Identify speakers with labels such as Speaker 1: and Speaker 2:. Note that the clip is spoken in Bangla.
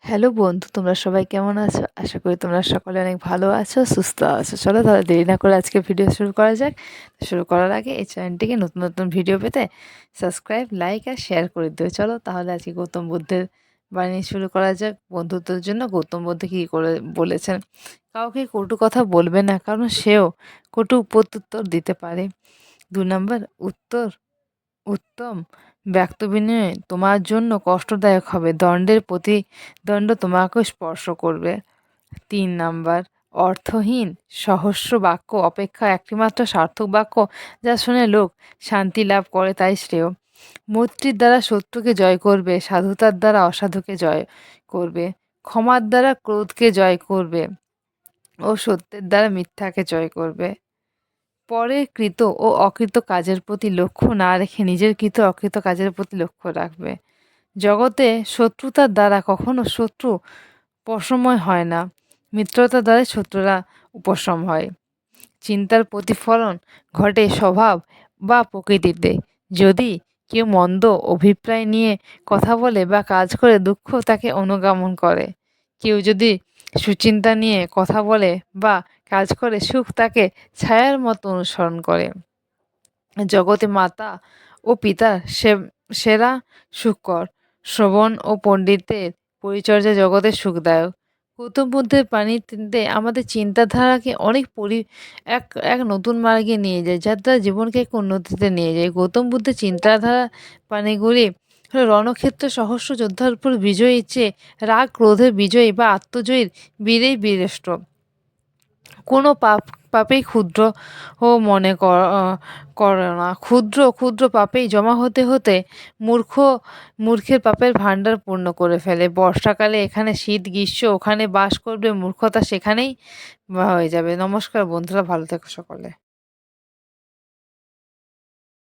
Speaker 1: হ্যালো বন্ধু, তোমরা সবাই কেমন আছো? আশা করি তোমরা সকলে অনেক ভালো আছো, সুস্থ আছো। চলো তাহলে দেরি না করে আজকে ভিডিও শুরু করা যাক। শুরু করার আগে এই চ্যানেলটিকে নতুন নতুন ভিডিও পেতে সাবস্ক্রাইব, লাইক আর শেয়ার করে দিও। চলো তাহলে আজকে গৌতম বুদ্ধের বাণী শুরু করা যাক। বন্ধুত্বের জন্য গৌতম বুদ্ধ কী করে বলেছেন, কাউকে কটু কথা বলবে না, কারণ সেও কটু প্রত্যুত্তর দিতে পারে। 2 নম্বর, উত্তর উত্তম ব্যক্ত বিনিময় তোমার জন্য কষ্টদায়ক হবে, দণ্ডের প্রতিদণ্ড তোমাকেও স্পর্শ করবে। 3 নম্বর, অর্থহীন সহস্র বাক্য অপেক্ষা একটিমাত্র সার্থক বাক্য যা শুনে লোক শান্তি লাভ করে তাই শ্রেয়। মৈত্রীর দ্বারা শত্রুকে জয় করবে, সাধুতার দ্বারা অসাধুকে জয় করবে, ক্ষমার দ্বারা ক্রোধকে জয় করবে ও সত্যের দ্বারা মিথ্যাকে জয় করবে। পরের কৃত ও অকৃত কাজের প্রতি লক্ষ্য না রেখে নিজের কৃত অকৃত কাজের প্রতি লক্ষ্য রাখবে। জগতে শত্রুতার দ্বারা কখনো শত্রু উপশময় হয় না, মিত্রতার দ্বারা শত্রুরা উপশম হয়। চিন্তার প্রতিফলন ঘটে স্বভাব বা প্রকৃতিতে। যদি কেউ মন্দ অভিপ্রায় নিয়ে কথা বলে বা কাজ করে, দুঃখ তাকে অনুগমন করে। কেউ যদি সুচিন্তা নিয়ে কথা বলে বা কাজ করে, সুখ তাকে ছায়ার মতো অনুসরণ করে। জগতে মাতা ও পিতা সেরা সুখকর, শ্রবণ ও পণ্ডিতের পরিচর্যা জগতের সুখদায়ক। গৌতম বুদ্ধের বাণীতে আমাদের চিন্তাধারাকে অনেক এক এক নতুন মার্গে নিয়ে যায়, যার দ্বারা জীবনকে এক উন্নতিতে নিয়ে যায়। গৌতম বুদ্ধের চিন্তাধারা বাণীগুলি হলো রণক্ষেত্রে সহস্র যোদ্ধার উপর বিজয়ীর চেয়ে রাগ ক্রোধের বিজয়ী বা আত্মজয়ীর বীরেই বীরেষ্ট। কোনো পাপেই ক্ষুদ্র ও মনে করে না। ক্ষুদ্র ক্ষুদ্র পাপেই জমা হতে হতে মূর্খের পাপের ভাণ্ডার পূর্ণ করে ফেলে। বর্ষাকালে এখানে শীত, গ্রীষ্ম ওখানে বাস করবে মূর্খতা, সেখানেই হয়ে যাবে। নমস্কার বন্ধুরা, ভালো থেকো সকলে।